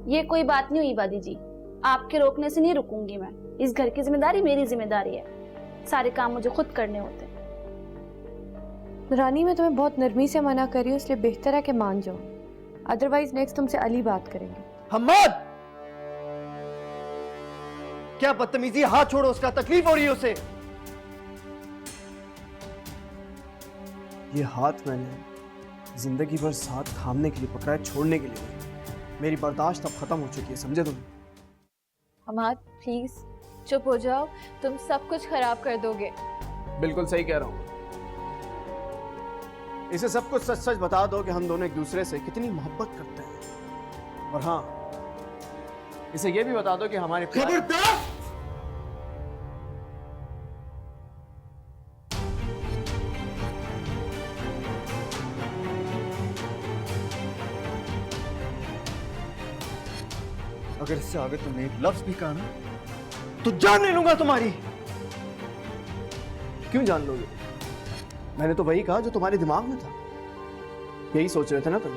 ये कोई बात नहीं हुई वादी जी, आपके रोकने से नहीं रुकूंगी मैं। इस घर की जिम्मेदारी मेरी जिम्मेदारी है, सारे काम मुझे खुद करने होते हैं। रानी, मैं तुम्हें बहुत नरमी से मना कर रही हूँ, इसलिए बेहतर है कि मान जाओ, अदरवाइज नेक्स्ट तुमसे अली बात करेंगे। हम्मद, क्या बदतमीजी, हाथ छोड़ो उसका, तकलीफ हो रही है उसे। ये हाथ मैंने जिंदगी भर साथ थामने के लिए पकड़ा है, छोड़ने के लिए नहीं। मेरी बर्दाश्त अब खत्म हो चुकी है, समझे तुम? हमाद प्लीज चुप हो जाओ, तुम सब कुछ खराब कर दोगे। बिल्कुल सही कह रहा हूं। इसे सब कुछ सच सच बता दो कि हम दोनों एक दूसरे से कितनी मोहब्बत करते हैं। और हाँ, इसे ये भी बता दो कि हमारे खबरदार! अगर इससे आगे तुमने एक लफ्ज भी कहा ना, तो जान ले लूंगा तुम्हारी। क्यों जान लोगे? मैंने तो वही कहा जो तुम्हारे दिमाग में था। यही सोच रहे थे ना तुम?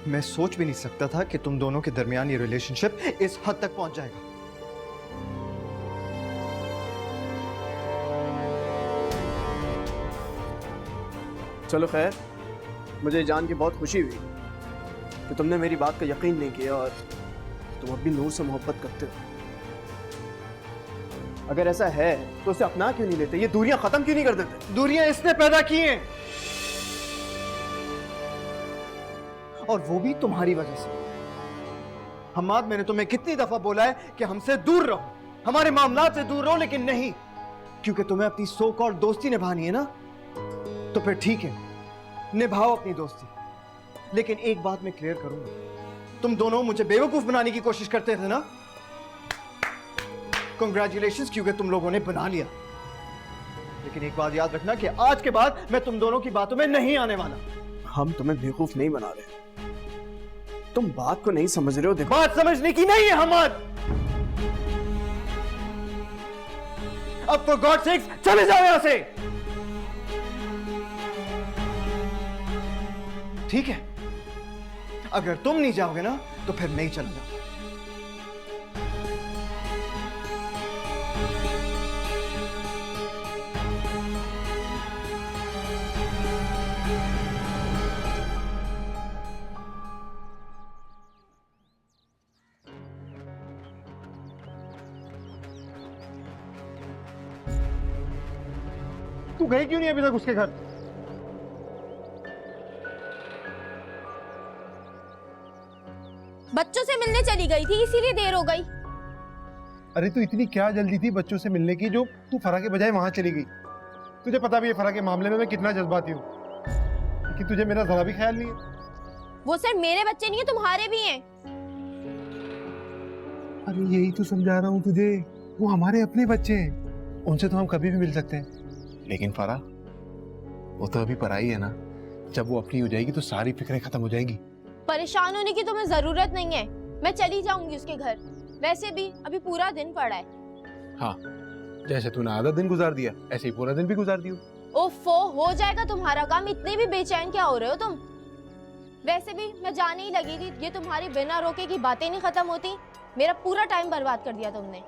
मैं सोच भी नहीं सकता था कि तुम दोनों के दरमियान ये रिलेशनशिप इस हद तक पहुंच जाएगा। चलो खैर, मुझे जान के बहुत खुशी हुई कि तुमने मेरी बात का यकीन नहीं किया और तुम अब भी नूर से मोहब्बत करते हो। अगर ऐसा है तो उसे अपना क्यों नहीं लेते? ये दूरियां खत्म क्यों नहीं कर देते? दूरियां इसने पैदा की हैं, और वो भी तुम्हारी वजह से। हम्माद, मैंने तुम्हें कितनी दफा बोला है कि हमसे दूर रहो, हमारे मामलात से दूर रहो, लेकिन नहीं, क्योंकि तुम्हें अपनी सो कॉल्ड दोस्ती निभानी है ना, तो फिर ठीक है, निभाओ अपनी दोस्ती। लेकिन एक बात मैं क्लियर करूंगा, तुम दोनों मुझे बेवकूफ बनाने की कोशिश करते थे ना। कंग्रेचुलेशंस, क्योंकि तुम लोगों ने बना लिया। लेकिन एक बात याद रखना कि आज के बाद मैं तुम दोनों की बातों में नहीं आने वाला। हम तुम्हें बेवकूफ नहीं बना रहे, तुम बात को नहीं समझ रहे हो। देखो, बात समझने की नहीं है हमाद। अब फॉर गॉड सेक्स चले जाओ यहां से। ठीक है, अगर तुम नहीं जाओगे ना तो फिर मैं ही चला जाऊंगा। तू गई क्यों नहीं अभी तक उसके घर? बच्चों से मिलने चली गई थी, इसीलिए देर हो गई। अरे तो इतनी क्या जल्दी थी बच्चों से मिलने की जो तू फरा के बजाय वहां चली गई? तुझे पता भी है फरा के मामले में मैं कितना जज्बाती हूँ, लेकिन तुझे मेरा जरा भी ख्याल नहीं है। वो सिर्फ मेरे बच्चे नहीं है, तुम्हारे भी हैं। अरे यही तो समझा रहा हूँ तुझे, वो हमारे अपने बच्चे हैं, उनसे तो हम कभी भी मिल सकते हैं। लेकिन फरा, वो तो अभी पराई है ना, जब वो अपनी हो जाएगी तो सारी फिक्रें खत्म हो जाएंगी। परेशान होने की तुम्हें जरूरत नहीं है, मैं चली जाऊंगी उसके घर। वैसे भी अभी पूरा दिन पड़ा है। हाँ, जैसे तूने आधा दिन गुजार दिया ऐसे ही पूरा दिन भी गुजार दियो। ओफो, हो जाएगा तुम्हारा काम, इतने भी बेचैन क्या हो रहे हो तुम? वैसे भी मैं जाने ही लगी थी, ये तुम्हारी बिना रोके की बातें नहीं खत्म होती। मेरा पूरा टाइम बर्बाद कर दिया तुमने।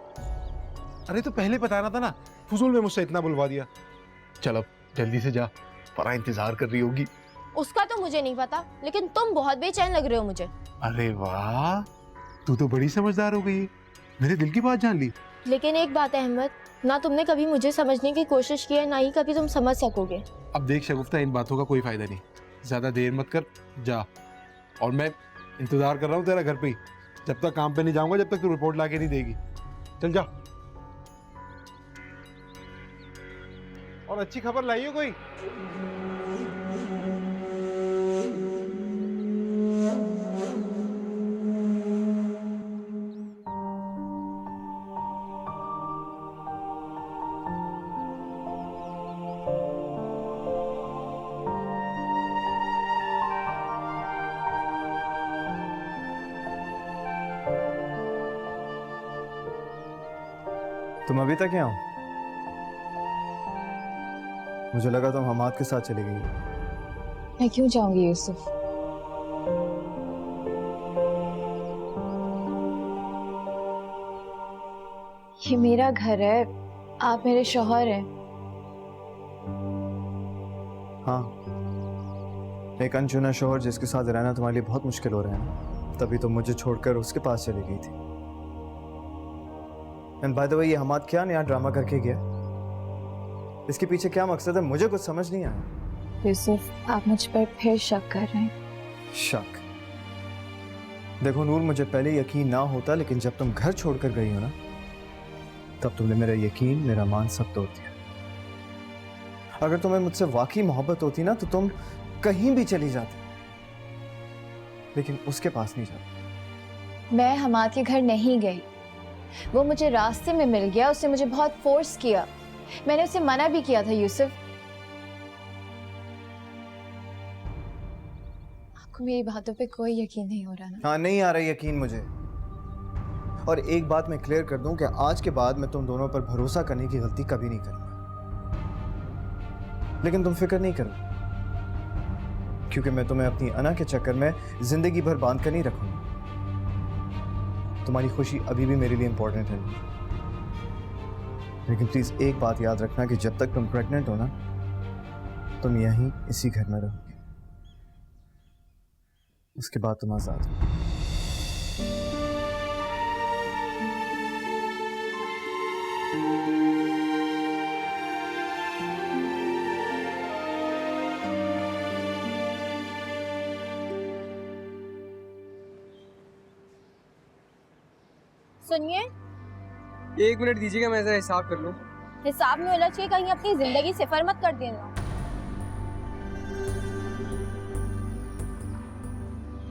अरे तो पहले बताना था ना, फजूल में मुझसे इतना बुलवा दिया। चलो जल्दी से जा, फरा इंतजार कर रही होगी। उसका तो मुझे नहीं पता, लेकिन तुम बहुत बेचैन लग रहे हो मुझे। अरे वाह, तू तो बड़ी समझदार हो गई, मेरे दिल की बात जान ली। लेकिन एक बात है अहमद, ना तुमने कभी मुझे समझने की कोशिश की है, ना ही कभी तुम समझ सकोगे। अब देख शगुफ्ता, इन बातों का कोई फायदा नहीं, ज्यादा देर मत कर, जा। और मैं इंतजार कर रहा हूँ तेरा घर पे ही, जब तक काम पे नहीं जाऊंगा, जब तक तू रिपोर्ट ला के नहीं देगी। चल जा। और अच्छी खबर लाइयो कोई। तुम अभी तक यहाँ हो? मुझे लगा तुम हमाद के साथ चली गई। मैं क्यों जाऊंगी यूसुफ? ये मेरा घर है, आप मेरे शौहर हैं। हाँ, एक अनचुना शौहर जिसके साथ रहना तुम्हारे लिए बहुत मुश्किल हो रहा है ना, तभी तुम मुझे छोड़कर उसके पास चली गई थी। एंड बाय द वे, ये हमाद क्या नया ड्रामा करके गया? इसके पीछे क्या मकसद है, मुझे कुछ समझ नहीं आया। यूसुफ, आप मुझ पर फिर शक कर रहे हैं। शक? देखो नूर, मुझे पहले यकीन ना होता, लेकिन जब तुम घर छोड़कर गई हो ना, तब तुमने मेरा यकीन, मेरा मान सब तोड़ दिया। अगर तुम्हें मुझसे वाकई मोहब्बत होती ना, तो तुम कहीं भी चली जाती, लेकिन उसके पास नहीं जाती। मैं हमाद के घर नहीं गई, वो मुझे रास्ते में मिल गया, उसने मुझे बहुत फोर्स किया। मैंने उसे मना भी किया था। यूसुफ, आपको मेरी बातों पे कोई यकीन नहीं हो रहा ना? हाँ, नहीं आ रहा यकीन मुझे। और एक बात मैं क्लियर कर दूं कि आज के बाद मैं तुम दोनों पर भरोसा करने की गलती कभी नहीं करूंगा। लेकिन तुम फिक्र नहीं करो, क्योंकि मैं तुम्हें अपनी अना के चक्कर में जिंदगी भर बांध कर नहीं रखूंगा। तुम्हारी खुशी अभी भी मेरे लिए इंपॉर्टेंट है, लेकिन प्लीज एक बात याद रखना कि जब तक तुम प्रेग्नेंट हो ना, तुम यहीं इसी घर में रहोगे। उसके बाद तुम आजाद हो। सुनिए, 1 मिनट दीजिएगा, मैं जरा हिसाब कर लूं। हिसाब में उलझ के कहीं अपनी जिंदगी सिफर मत कर देना।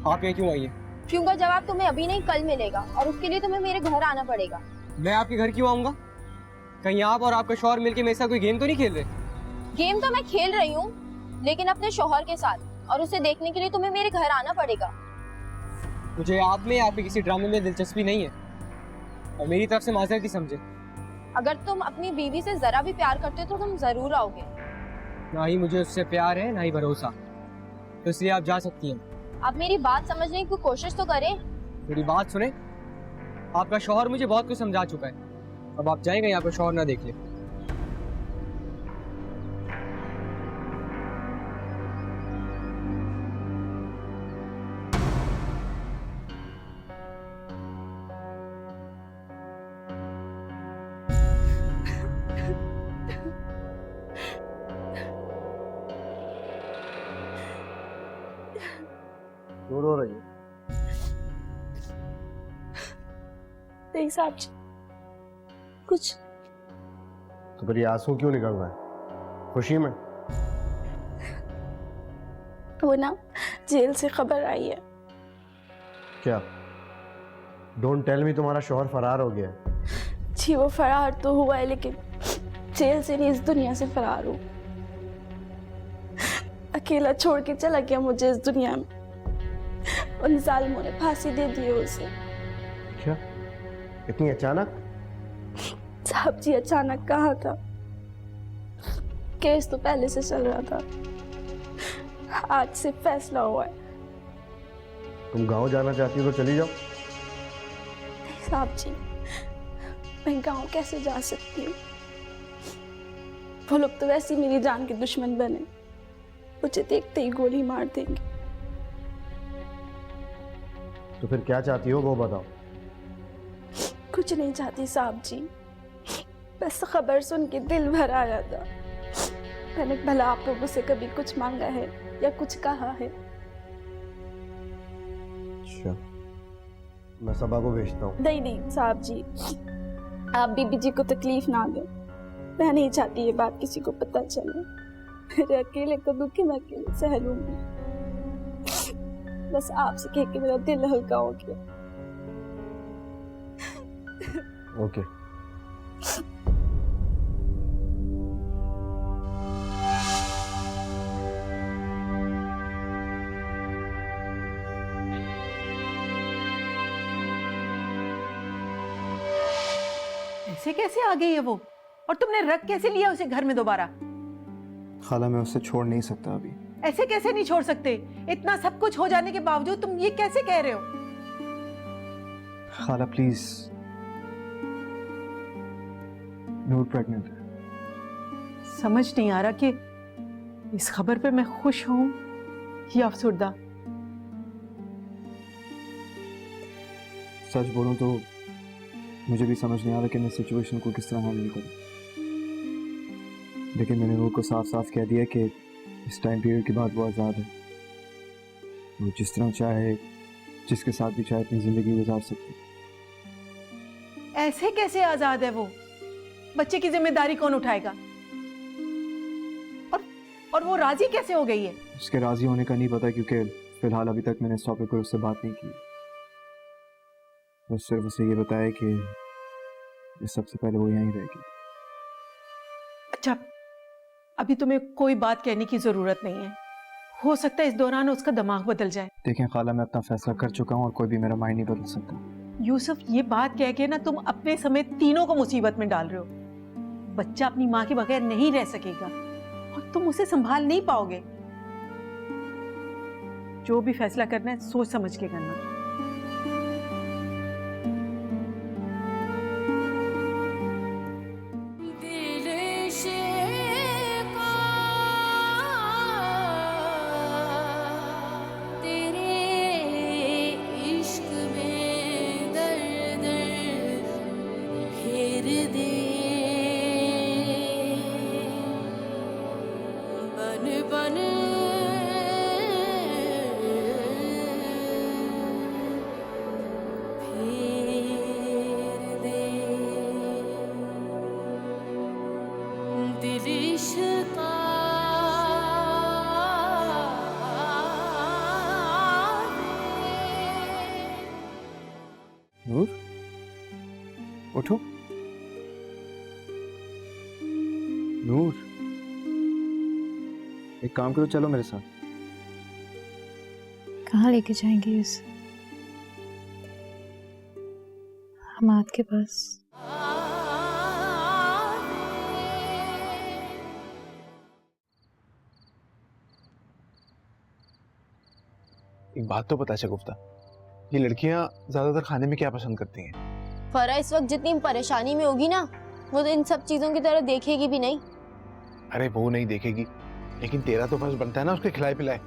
आप यहाँ क्यों आई हैं? क्यों का जवाब तुम्हें अभी नहीं कल मिलेगा, और उसके लिए तुम्हें मेरे घर आना पड़ेगा। मैं आपके घर क्यों आऊंगा? कहीं आप और आपका शौहर मिलके मेरे साथ कोई गेम तो नहीं खेल रहे? गेम तो मैं खेल रही हूँ, लेकिन अपने शौहर के साथ, और उसे देखने के लिए तुम्हें मेरे घर आना पड़ेगा। मुझे आप में आपके किसी ड्रामे में दिलचस्पी नहीं है, और मेरी तरफ से माजरत ही समझे। अगर तुम अपनी बीवी से जरा भी प्यार करते हो तो तुम जरूर आओगे। ना ही मुझे उससे प्यार है, ना ही भरोसा, तो इसलिए आप जा सकती हैं। आप मेरी बात समझने की कोशिश तो करें। मेरी बात सुने, आपका शौहर मुझे बहुत कुछ समझा चुका है, अब आप जाएंगे, आपका शौहर ना देख ले। दूर हो रही है। नहीं साहब जी, कुछ तो फिर ये आंसू क्यों निकल रहा है? खुशी में? वो ना जेल से खबर आई है। क्या? डोंट टेल मी तुम्हारा शौहर फरार हो गया है। जी वो फरार तो हुआ है, लेकिन जेल से नहीं, इस दुनिया से फरार हूँ। अकेला छोड़ के चला गया मुझे इस दुनिया में। उन जालिमों ने फांसी दे दी है उसे। क्या? इतनी अचानक? साहब जी, अचानक कहा था, केस तो पहले से चल रहा था, आज से फैसला हुआ है। तुम गांव जाना चाहती हो तो चली जाओ। नहीं साहब जी, मैं गांव कैसे जा सकती हूँ? वो लोग तो वैसे ही मेरी जान के दुश्मन बने, मुझे देखते ही गोली मार देंगे। तो फिर क्या चाहती हो वो बताओ। कुछ नहीं चाहती साहब जी, बस खबर सुन के दिल भर आया था। मैंने भला आप लोगों से कभी कुछ मांगा है या कुछ कहा है? अच्छा, मैं सबा को भेजता हूँ। नहीं नहीं साहब जी, आप बीबी जी को तकलीफ ना दें। मैं नहीं चाहती ये बात किसी को पता चले। मेरे अकेले का दुख मैं अकेले सह लूंगी। बस आपसे कह के मेरा दिल हल्का हो गया। ओके। ऐसे कैसे आ गई है वो? और तुमने रख कैसे लिया उसे घर में दोबारा? खाला, मैं उसे छोड़ नहीं सकता अभी। ऐसे कैसे नहीं छोड़ सकते? इतना सब कुछ हो जाने के बावजूद तुम ये कैसे कह रहे हो? खाला प्लीज, नूर प्रेग्नेंट है। समझ नहीं आ रहा कि इस खबर पे मैं खुश हूं या अफसरदा। सच बोलूं तो मुझे भी समझ नहीं आ रहा कि मैं सिचुएशन को किस तरह हैंडल करूं, लेकिन मैंने नूर को साफ साफ कह दिया कि इस टाइम पीरियड के बाद वो आज़ाद है। वो जिस तरह चाहे, जिसके साथ भी चाहे अपनी जिंदगी गुजार सकती है। ऐसे कैसे आजाद है वो? बच्चे की जिम्मेदारी कौन उठाएगा? और वो राजी कैसे हो गई है? उसके राजी होने का नहीं पता, क्योंकि फिलहाल अभी तक मैंने इस टॉपिक पर उससे बात नहीं की। बस सिर्फ उसे ये बताया कि इस सबसे पहले वो यहीं रहेगी। अच्छा, अभी तुम्हें कोई बात कहने की जरूरत नहीं है। हो सकता है इस दौरान उसका दिमाग बदल जाए। देखें खाला, मैं अपना फैसला कर चुका हूँ और कोई भी मेरा माइंड नहीं बदल सकता। यूसुफ, ये बात कह के ना तुम अपने समेत तीनों को मुसीबत में डाल रहे हो। बच्चा अपनी माँ के बगैर नहीं रह सकेगा और तुम उसे संभाल नहीं पाओगे। जो भी फैसला करना है सोच समझ के करना। नूर, उठो। नूर, एक काम करो, चलो मेरे साथ। कहाँ लेके जाएंगे इस हमाद के पास? एक बात तो पता शगुफ्ता, ये लड़कियां ज्यादातर खाने में क्या पसंद करती हैं? फरा इस वक्त जितनी परेशानी में होगी ना, वो तो इन सब चीजों की तरह देखेगी भी नहीं। अरे वो नहीं देखेगी, लेकिन तेरा तो फर्ज बनता है ना उसके खिलाए पिलाए।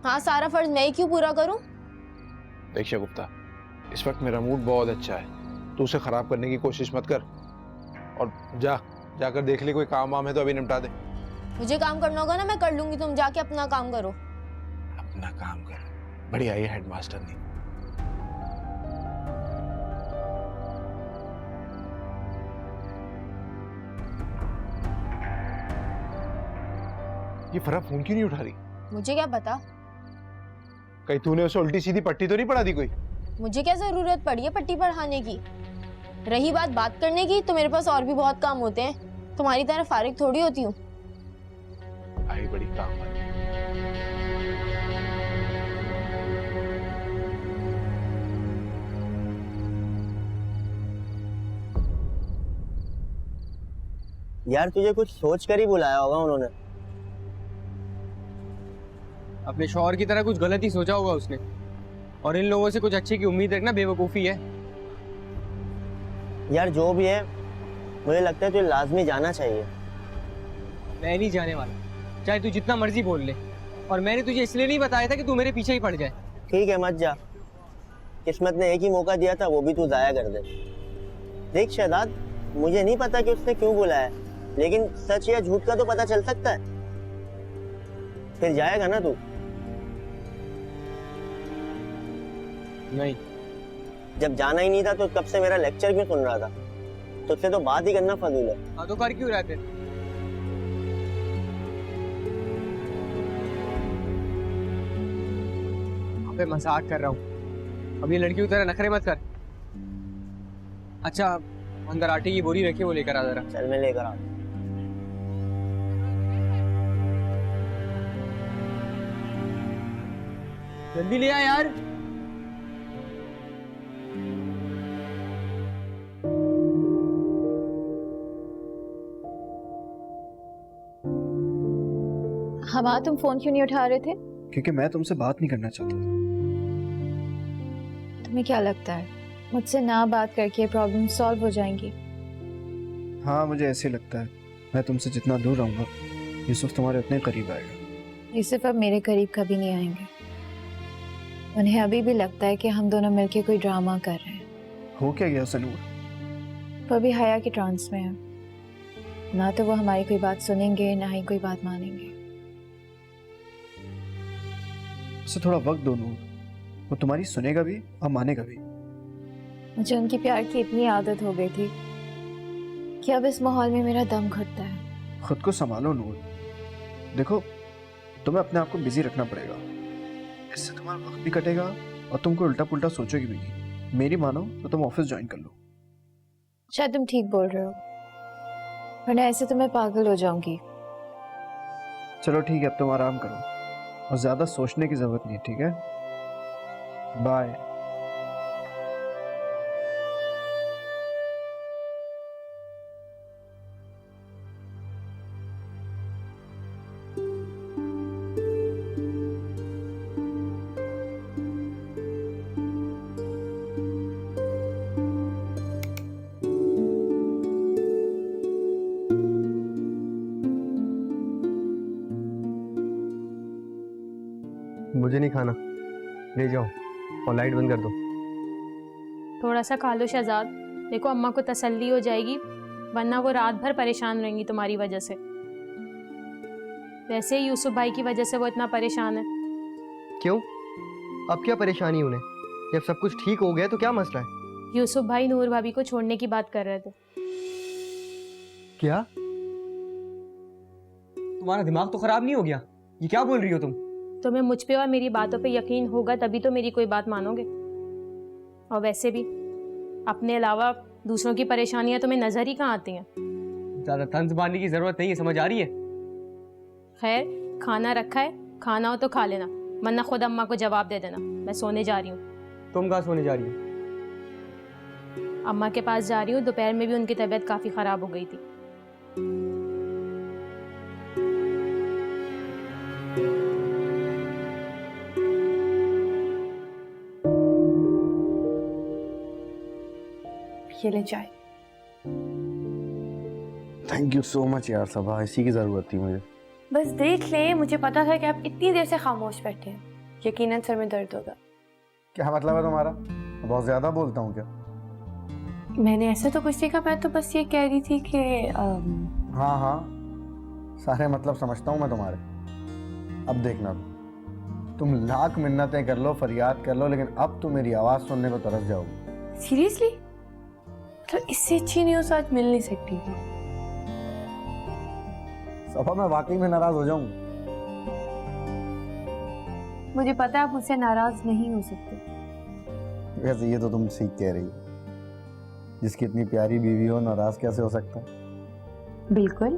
हाँ, सारा फर्ज मैं ही क्यों पूरा करूं? देख शगुफ्ता, इस वक्त मेरा मूड बहुत अच्छा है, तू उसे खराब करने की कोशिश मत कर। और जाकर देख ले, कोई काम वाम है तो अभी निपटा दे। मुझे काम करना होगा ना, मैं कर लूंगी, तुम जाके अपना काम करो। अपना काम कर, बढ़िया ये हेडमास्टर ने। ये फरा फोन क्यों नहीं उठा रही? मुझे क्या पता, कहीं तूने उसे उल्टी सीधी पट्टी तो नहीं पढ़ा दी कोई? मुझे क्या जरूरत पड़ी है पट्टी पढ़ाने की। रही बात करने की, तो मेरे पास और भी बहुत काम होते हैं, तुम्हारी तरह फारिग थोड़ी होती हूँ। आई बड़ी काम वाली। यार तुझे कुछ सोच कर ही बुलाया होगा उन्होंने। अपने शौहर की तरह कुछ गलत ही सोचा होगा उसने, और इन लोगों से कुछ अच्छे की उम्मीद रखना बेवकूफ़ी है। यार जो भी है, मुझे लगता है तुझे लाजमी जाना चाहिए। मैं नहीं जाने वाला, चाहे तू जितना मर्जी बोल ले। और मैंने तुझे इसलिए नहीं बताया था कि तू मेरे पीछे ही पड़ जाए। ठीक है, मत जा। किस्मत ने एक ही मौका दिया था, वो भी तू जाया कर दे। देख शहजाद, मुझे नहीं पता कि उसने क्यों बुलाया, लेकिन सच या झूठ का तो पता चल सकता है। फिर जाएगा ना तू? नहीं। जब जाना ही नहीं था तो कब से मेरा लेक्चर क्यों सुन रहा था? तुझसे तो बात ही करना फजूल है। हाँ तो कर क्यों रहा थे? अबे मजाक कर रहा हूँ, अब ये लड़कियों की तरह नखरे मत कर। अच्छा, अंदर आटे की बोरी रखी, वो लेकर आ जरा। चल मैं लेकर आ। जल्दी ले आ यार। हमा, तुम फोन क्यों नहीं उठा रहे थे? क्योंकि मैं तुमसे बात नहीं करना चाहता था। तुम्हें क्या लगता है मुझसे ना बात करके प्रॉब्लम सॉल्व हो जाएंगी? हाँ मुझे ऐसे लगता है, मैं तुमसे जितना दूर रहूंगा यूसुफ तुम्हारे उतने करीब आएगा। यूसुफ अब मेरे करीब कभी नहीं आएंगे। उन्हें अभी भी लगता है कि हम दोनों मिलके कोई ड्रामा कर रहे हैं। हो क्या गया उसे नूर? वो अभी हया के ट्रांस में है। ना तो वो हमारी कोई बात सुनेंगे, ना ही कोई बात मानेंगे। उसे थोड़ा वक्त दो नूर, वो तुम्हारी सुनेगा भी और मानेगा भी। मुझे उनकी प्यार की इतनी आदत हो गई थी कि अब इस माहौल में मेरा दम घुटता है। खुद को संभालो नूर। देखो तुम्हें अपने आप को बिजी रखना पड़ेगा, इससे तुम्हारा वक्त भी कटेगा और तुमको उल्टा पुल्टा सोचोगी भी नहीं। मेरी मानो तो तुम ऑफिस ज्वाइन कर लो। शायद तुम ठीक बोल रहे हो, वरना ऐसे तो मैं पागल हो जाऊंगी। चलो ठीक है, अब तुम आराम करो और ज्यादा सोचने की जरूरत नहीं है, ठीक है? बाय। मुझे नहीं खाना, ले जाओ और लाइट बंद कर दो। थोड़ा सा खा लो शहजाद, देखो अम्मा को तसल्ली हो जाएगी, वरना वो रात भर परेशान रहेंगी तुम्हारी वजह से। वैसे ही यूसुफ भाई की वजह से वो इतना परेशान है। क्यों? अब क्या परेशानी उन्हें? जब सब कुछ ठीक हो गया तो क्या मसला है? यूसुफ भाई नूर भाभी को छोड़ने की बात कर रहे थे। क्या? तुम्हारा दिमाग तो खराब नहीं हो गया? ये क्या बोल रही हो तुम? तुम्हें मुझ पे और मेरी बातों पे यकीन होगा तभी तो मेरी कोई बात मानोगे। और वैसे भी अपने अलावा दूसरों की परेशानियां तुम्हें नजर ही कहाँ आती हैं। ज्यादा तंज मारने की जरूरत नहीं है, समझ आ रही है? खैर, खाना रखा है, खाना हो तो खा लेना, वरना खुद अम्मा को जवाब दे देना। मैं सोने जा रही हूँ। तुम कहाँ सोने जा रही हो? अम्मा के पास जा रही हूँ, दोपहर में भी उनकी तबीयत काफ़ी ख़राब हो गई थी। ये ले चाय। थैंक यू सो मच यार सबा, इसी की जरूरत थी मुझे। बस देख ले, मुझे पता था कि आप इतनी देर से खामोश बैठे हैं। यकीनन सर में दर्द होगा। क्या मतलब है तुम्हारा? बहुत ज्यादा बोलता हूँ क्या? मैंने ऐसा तो कुछ नहीं कहा, मैं तो बस ये कह रही थी कि हाँ हाँ, सारे मतलब समझता हूँ मैं तुम्हारे। अब देखना तुम लाख मिन्नतें कर लो, फरियाद कर लो, लेकिन अब तुम मेरी आवाज सुनने को तरस जाओगे। सीरियसली? तो इससे अच्छी न्यूज़ आज मिल नहीं सकती थी। सबा मैं वाकई में नाराज हो जाऊंगा। मुझे पता है आप मुझसे नाराज नहीं हो सकते। वैसे ये तो तुम ठीक कह रही हो, जिसकी इतनी प्यारी बीवी हो नाराज कैसे हो सकता है? बिल्कुल।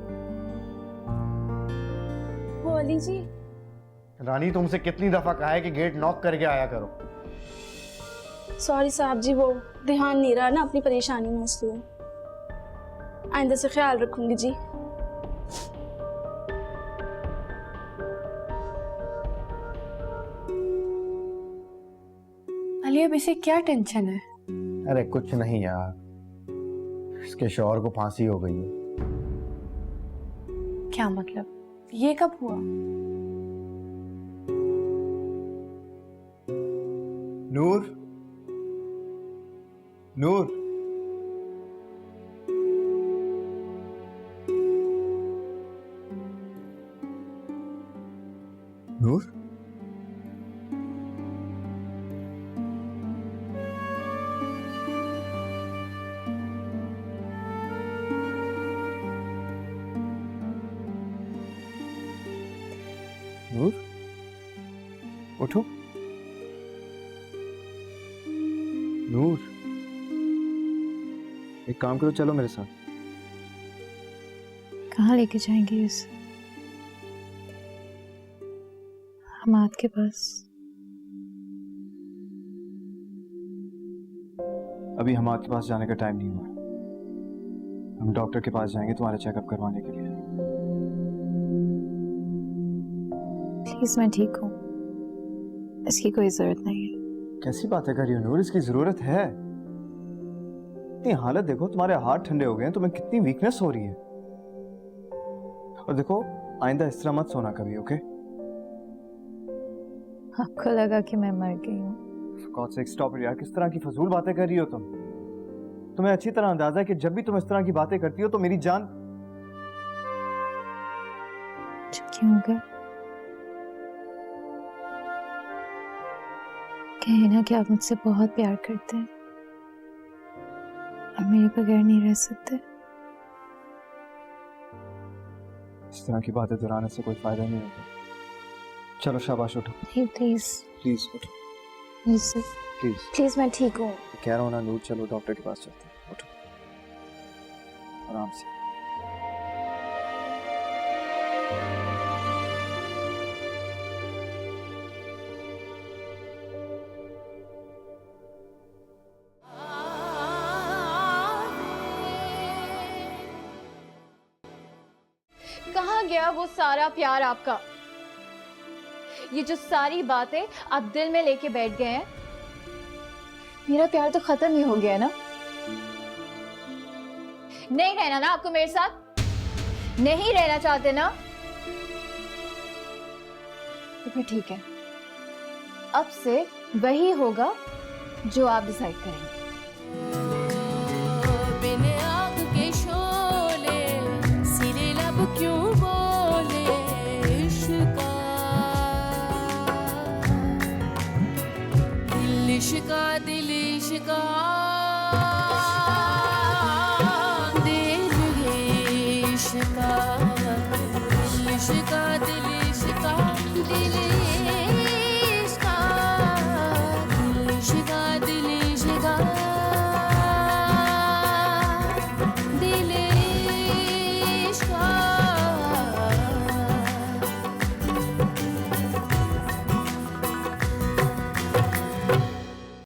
बोली जी। रानी तुमसे कितनी दफा कहा है कि गेट नॉक करके आया करो। सॉरी साहब जी, वो ध्यान नहीं रहा ना, अपनी परेशानी में इसलिए। आइंदा से ख्याल रखूंगी जी। अली अब इसे क्या टेंशन है? अरे कुछ नहीं यार, इसके शौहर को फांसी हो गई है। क्या मतलब? ये कब हुआ? नूर, नूर, नूर, नूर, उठो। नूर, एक काम करो, चलो मेरे साथ। कहाँ लेके जाएंगे इसे? हमाद के पास। अभी हमाद के पास जाने का टाइम नहीं हुआ। हम डॉक्टर के पास जाएंगे तुम्हारा चेकअप करवाने के लिए। प्लीज, मैं ठीक हूँ, इसकी कोई जरूरत नहीं है। कैसी बातें कर रही हो नूर, इसकी जरूरत है। अपनी हालत देखो, तुम्हारे हाथ ठंडे हो गए हैं, तुम्हें कितनी वीकनेस हो रही है। और देखो आइंदा इस तरह मत सोना कभी, ओके? आपको लगा कि मैं मर गई हूँ? गॉड सेक स्टॉप इट यार, किस तरह की फजूल बातें कर रही हो तुम? तुम्हें अच्छी तरह अंदाजा है कि जब भी तुम इस तरह की बातें करती हो तो मेरी जान क्यों हो गया? कहे ना कि आप मुझसे बहुत प्यार करते हैं और मेरे बगैर नहीं रह सकते। इस तरह की बातें दोहराने से कोई फायदा नहीं होता। चलो शाबाश, उठो नहीं प्लीज प्लीज, उठो प्लीज प्लीज। प्लीज, मैं ठीक हूँ। कह रहा हूँ ना नूर, चलो डॉक्टर के पास चलते हैं, उठो आराम से। कहाँ गया वो सारा प्यार आपका? ये जो सारी बातें आप दिल में लेके बैठ गए हैं, मेरा प्यार तो खत्म ही हो गया ना? नहीं रहना ना आपको मेरे साथ? नहीं रहना चाहते ना? तो फिर ठीक है, अब से वही होगा जो आप डिसाइड करेंगे। क्यों बोले इश्का, दिल इश्का, दिल इश्का, दिल इश्का, दिल इश्का, दिल इश्का, दिल इश्का, दिल इश्का, दिल इश्का, दिल इश्का।